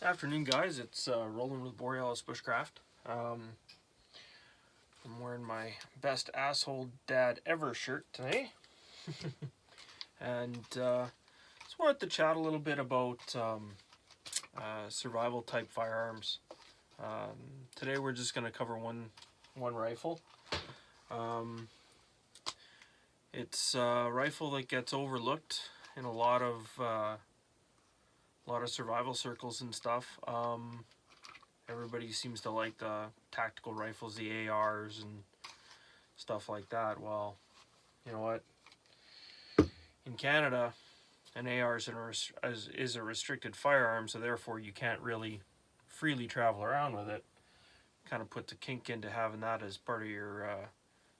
Afternoon, guys. It's Rolling with Borealis Bushcraft. I'm wearing my best asshole dad ever shirt today, and just wanted to chat a little bit about survival type firearms. Today we're just going to cover one rifle. It's a rifle that gets overlooked in a lot of survival circles and stuff. Everybody seems to like the tactical rifles, the ARs and stuff like that. Well, you know what? In Canada, an AR is a restricted firearm, so therefore you can't really freely travel around with it. Kind of puts a kink into having that as part of your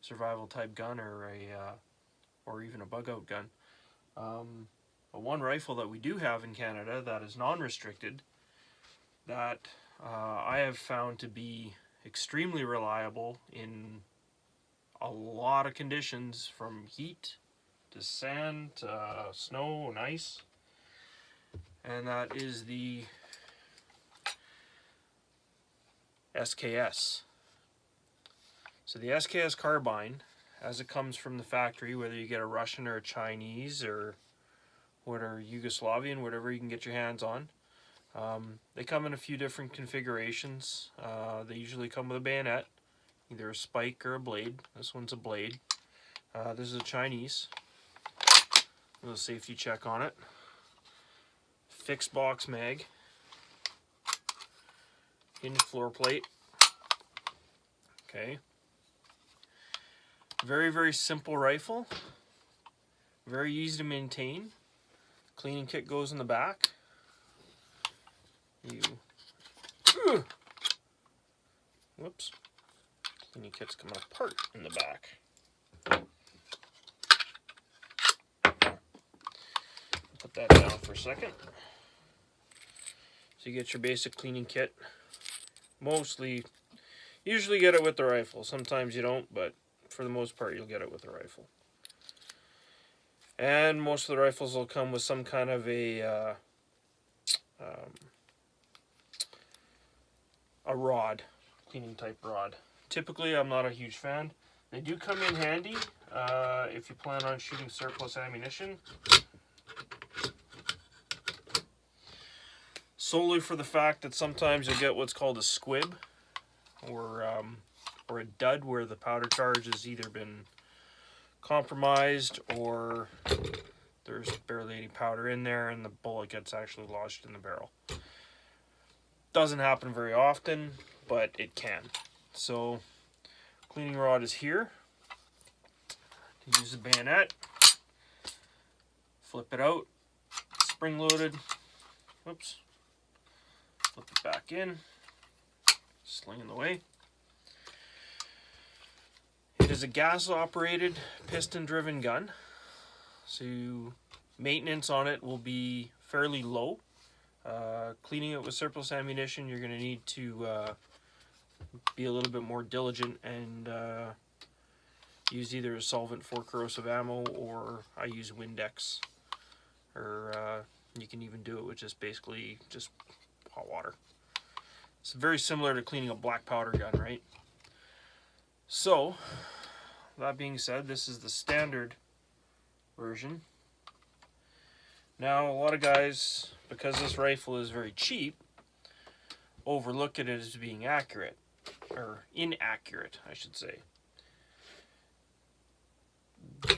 survival type gun or even a bug-out gun. But one rifle that we do have in Canada that is non-restricted, that I have found to be extremely reliable in a lot of conditions, from heat to sand to snow and ice, and that is the SKS. So the SKS carbine, as it comes from the factory, whether you get a Russian or a Chinese or whatever, Yugoslavian, whatever you can get your hands on, they come in a few different configurations. They usually come with a bayonet, either a spike or a blade. This one's a blade. This is a Chinese. A little safety check on it. Fixed box mag. Hinged floor plate. Okay. Very, very simple rifle. Very easy to maintain. Cleaning kit goes in the back. Whoops. Cleaning kit's coming apart in the back. Put that down for a second. So you get your basic cleaning kit. Usually get it with the rifle. Sometimes you don't, but for the most part you'll get it with the rifle. And most of the rifles will come with some kind of a rod, cleaning type rod. Typically, I'm not a huge fan. They do come in handy if you plan on shooting surplus ammunition. Solely for the fact that sometimes you'll get what's called a squib, or a dud, where the powder charge has either been compromised or there's barely any powder in there and the bullet gets actually lodged in the barrel. Doesn't happen very often, but it can. So cleaning rod is here. To use the bayonet, flip it out, spring loaded. Whoops. Flip it back in, sling in the way. It is a gas operated, piston driven gun, so maintenance on it will be fairly low. Cleaning it with surplus ammunition, you're going to need to be a little bit more diligent and use either a solvent for corrosive ammo, or I use Windex, or you can even do it with just basically just hot water. It's very similar to cleaning a black powder gun, right? So, that being said, this is the standard version. Now, a lot of guys, because this rifle is very cheap, overlook it as being accurate, or inaccurate, I should say.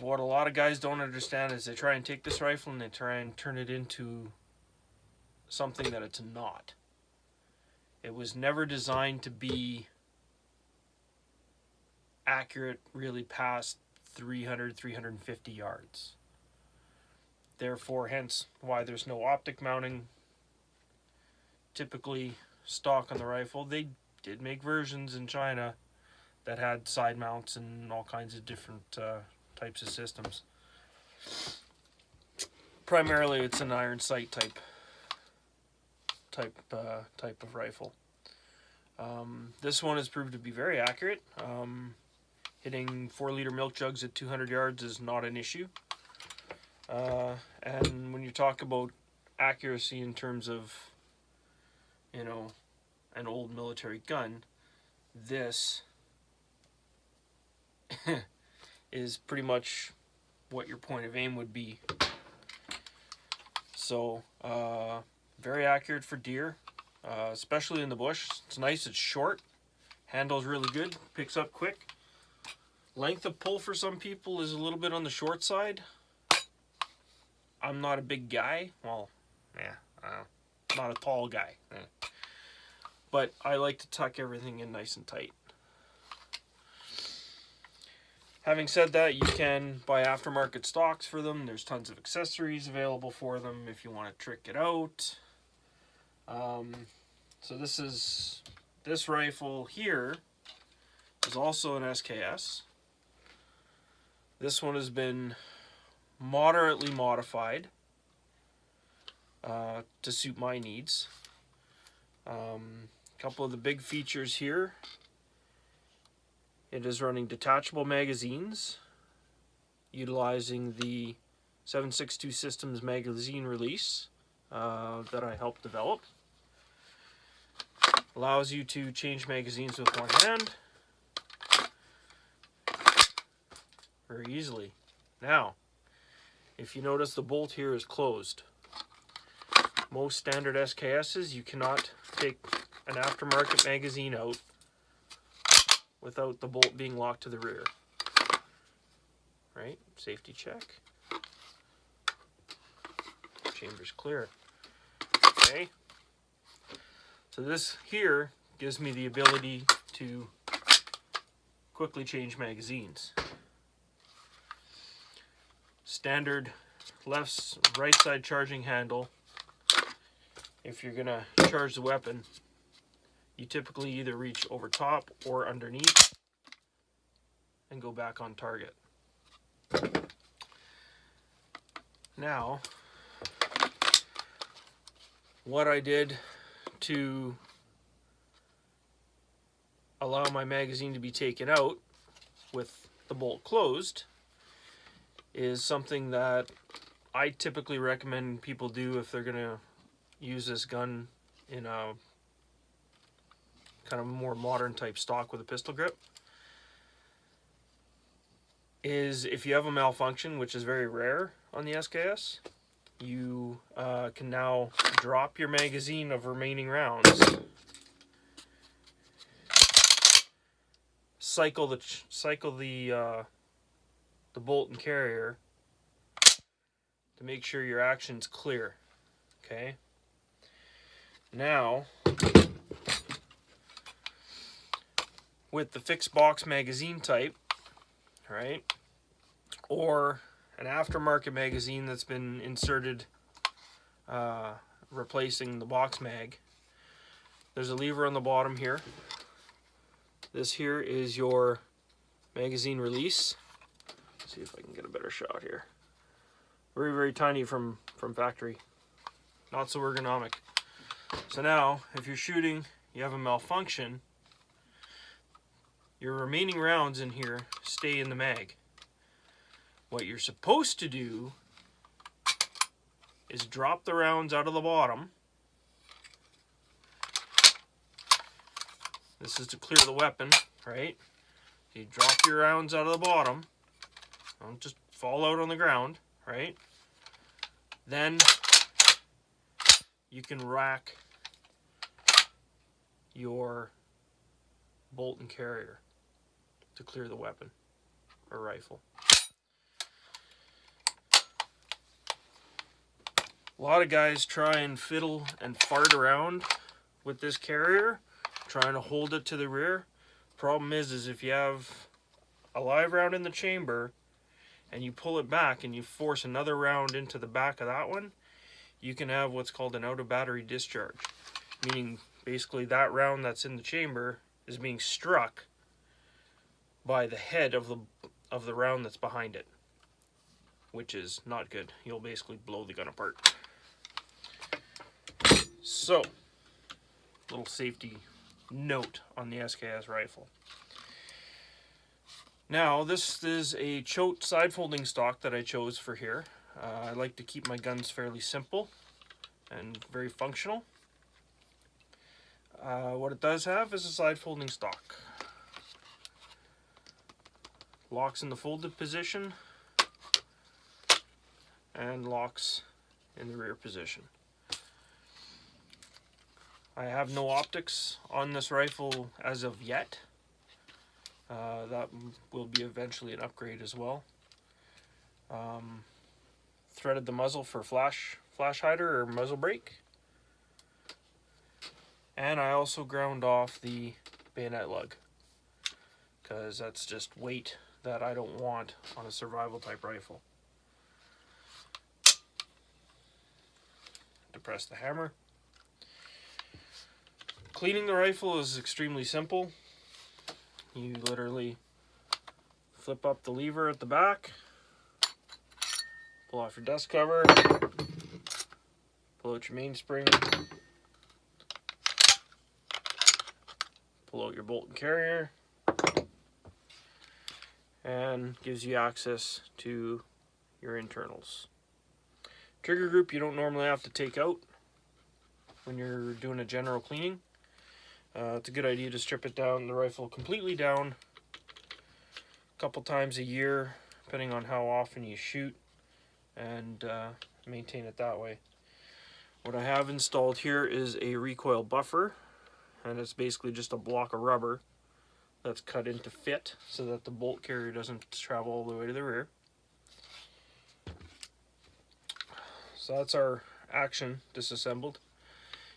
What a lot of guys don't understand is they try and take this rifle and they try and turn it into something that it's not. It was never designed to be accurate really past 300, 350 yards. Therefore, hence why there's no optic mounting. Typically stock on the rifle. They did make versions in China that had side mounts and all kinds of different types of systems. Primarily it's an iron sight type of rifle. This one has proved to be very accurate. Hitting 4-liter milk jugs at 200 yards is not an issue. And when you talk about accuracy in terms of you know, an old military gun, this is pretty much what your point of aim would be. So, very accurate for deer, especially in the bush. It's nice, it's short, handles really good, picks up quick. Length of pull for some people is a little bit on the short side. I'm not a big guy. Well, yeah, not a tall guy. But I like to tuck everything in nice and tight. Having said that, you can buy aftermarket stocks for them. There's tons of accessories available for them if you want to trick it out. So this rifle here is also an SKS. This one has been moderately modified to suit my needs. A couple of the big features here. It is running detachable magazines, utilizing the 7.62 Systems magazine release that I helped develop. Allows you to change magazines with one hand very easily. Now, if you notice, the bolt here is closed. Most standard SKSs, you cannot take an aftermarket magazine out without the bolt being locked to the rear. Right? Safety check. Chamber's clear. Okay. So this here gives me the ability to quickly change magazines. Standard right side charging handle. If you're gonna charge the weapon, you typically either reach over top or underneath and go back on target. Now, what I did to allow my magazine to be taken out with the bolt closed is something that I typically recommend people do if they're going to use this gun in a kind of more modern type stock with a pistol grip. Is if you have a malfunction, which is very rare on the SKS, you can now drop your magazine of remaining rounds, cycle the bolt and carrier to make sure your action's clear. Okay. Now, with the fixed box magazine type, right, or an aftermarket magazine that's been inserted replacing the box mag, there's a lever on the bottom here. This here is your magazine release. Let's see if I can get a better shot here. Very, very tiny from factory. Not so ergonomic. So now, if you're shooting, you have a malfunction, your remaining rounds in here stay in the mag. What you're supposed to do is drop the rounds out of the bottom. This is to clear the weapon, right? You drop your rounds out of the bottom. Don't just fall out on the ground, right? Then you can rack your bolt and carrier to clear the weapon or rifle. A lot of guys try and fiddle and fart around with this carrier, trying to hold it to the rear. Problem is if you have a live round in the chamber and you pull it back and you force another round into the back of that one, you can have what's called an out of battery discharge, meaning basically that round that's in the chamber is being struck by the head of the round that's behind it, which is not good. You'll basically blow the gun apart. So, little safety note on the SKS rifle. Now, this is a chote side folding stock that I chose for here. I like to keep my guns fairly simple and very functional. What it does have is a side folding stock. Locks in the folded position and locks in the rear position. I have no optics on this rifle as of yet. That will be eventually an upgrade as well. Threaded the muzzle for flash hider or muzzle brake. And I also ground off the bayonet lug, because that's just weight that I don't want on a survival type rifle. Depress the hammer. Cleaning the rifle is extremely simple. You literally flip up the lever at the back, pull off your dust cover, pull out your mainspring, pull out your bolt and carrier, and gives you access to your internals. Trigger group you don't normally have to take out when you're doing a general cleaning. It's a good idea to strip it down, the rifle completely down, a couple times a year, depending on how often you shoot, and maintain it that way. What I have installed here is a recoil buffer, and it's basically just a block of rubber that's cut into fit so that the bolt carrier doesn't travel all the way to the rear. So that's our action disassembled.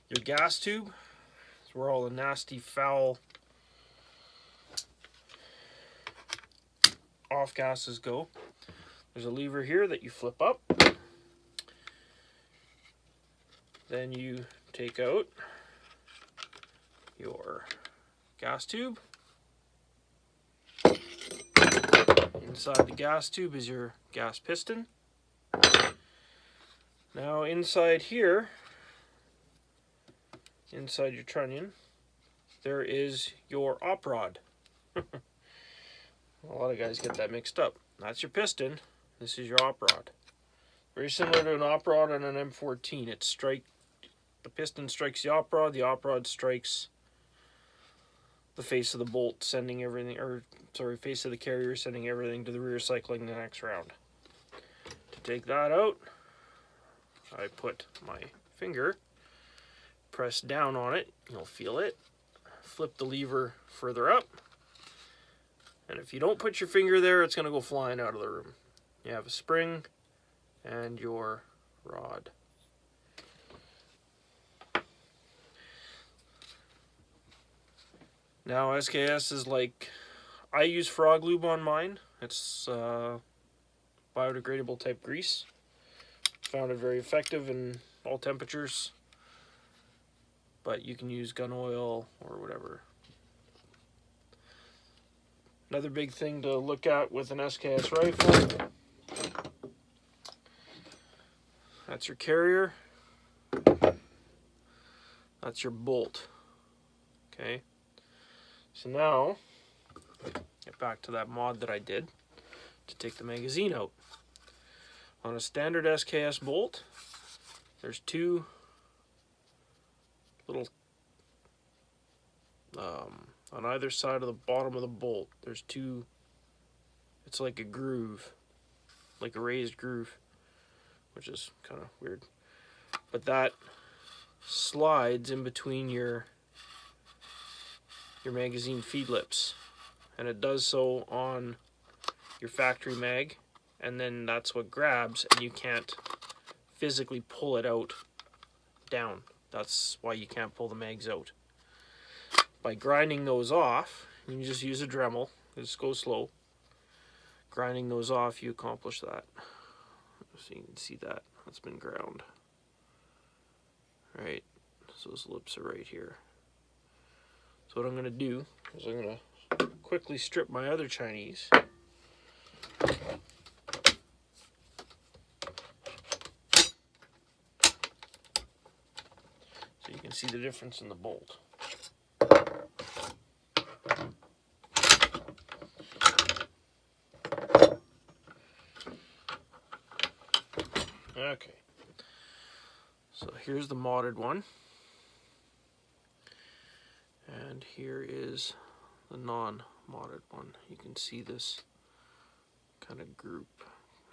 Your gas tube is where all the nasty, foul off gases go. There's a lever here that you flip up. Then you take out your gas tube. Inside the gas tube is your gas piston. Now inside here, inside your trunnion, there is your op rod. A lot of guys get that mixed up. That's your piston. This is your op rod. Very similar to an op rod on an M14. The piston strikes the op rod strikes the face of the bolt, sending everything, face of the carrier, sending everything to the rear, cycling the next round. To take that out, I put my finger, press down on it, you'll feel it, flip the lever further up, and if you don't put your finger there, it's going to go flying out of the room. You have a spring and your rod. Now SKS is like, I use frog lube on mine. It's biodegradable type grease. Found it very effective in all temperatures, but you can use gun oil or whatever. Another big thing to look at with an SKS rifle, that's your carrier, that's your bolt. Okay, so now get back to that mod that I did to take the magazine out. On a standard SKS bolt, there's two little, on either side of the bottom of the bolt, there's two, it's like a groove, like a raised groove, which is kind of weird. But that slides in between your magazine feed lips, and it does so on your factory mag, and then that's what grabs, and you can't physically pull it out down. That's why you can't pull the mags out. By grinding those off, you can just use a Dremel, just go slow. Grinding those off, you accomplish that. So you can see that, that's been ground. Right, so those lips are right here. So what I'm gonna do is I'm gonna quickly strip my other Chinese. So you can see the difference in the bolt. Okay, so here's the modded one. And here is the non-modded one. You can see this kind of group,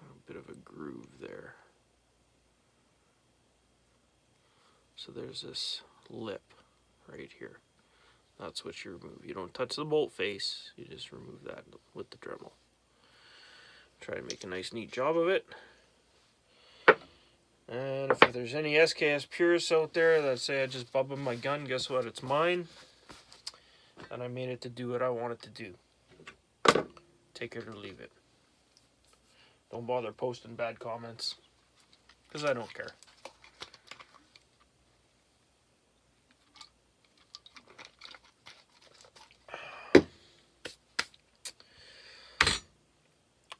a bit of a groove there. So there's this lip right here. That's what you remove. You don't touch the bolt face, you just remove that with the Dremel. Try to make a nice neat job of it. And if there's any SKS purists out there that say I just bubbed my gun, guess what? It's mine. And I made it to do what I want it to do. Take it or leave it. Don't bother posting bad comments, because I don't care.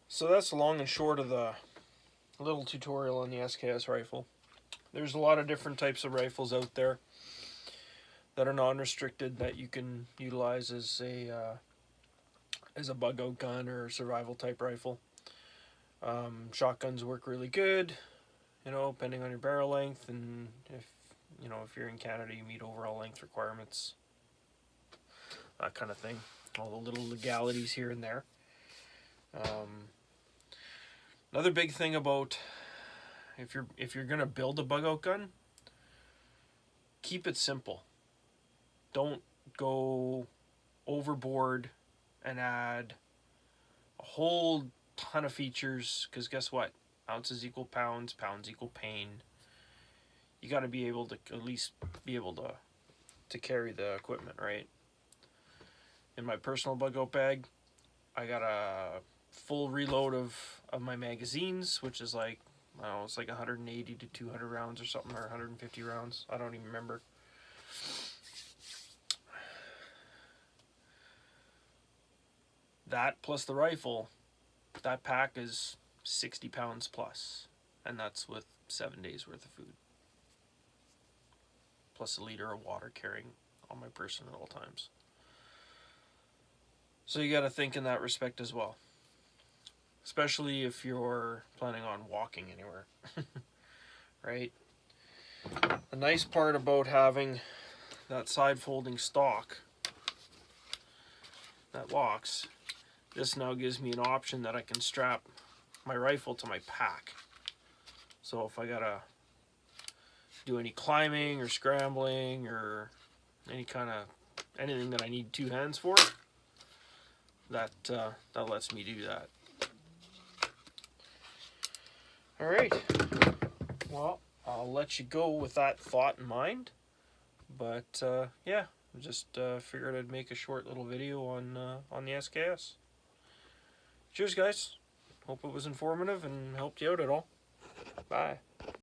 So that's the long and short of the little tutorial on the SKS rifle. There's a lot of different types of rifles out there that are non-restricted that you can utilize as a bug out gun or survival type rifle. Shotguns work really good, you know, depending on your barrel length, and if you're in Canada, you meet overall length requirements, that kind of thing. All the little legalities here and there. Another big thing about if you're gonna build a bug out gun, keep it simple. Don't go overboard and add a whole ton of features, because guess what? Ounces equal pounds, pounds equal pain. You got to be able to at least be able to carry the equipment, right? In my personal bug out bag, I got a full reload of my magazines, which is like, I don't know, it's like 180 to 200 rounds or something, or 150 rounds. I don't even remember. That plus the rifle, that pack is 60 pounds plus, and that's with 7 days worth of food, plus a liter of water carrying on my person at all times. So you got to think in that respect as well, especially if you're planning on walking anywhere. Right? The nice part about having that side folding stock that locks, this now gives me an option that I can strap my rifle to my pack. So if I gotta do any climbing or scrambling or anything that I need two hands for, that lets me do that. All right. Well, I'll let you go with that thought in mind. But yeah, just figured I'd make a short little video on the SKS. Cheers, guys. Hope it was informative and helped you out at all. Bye.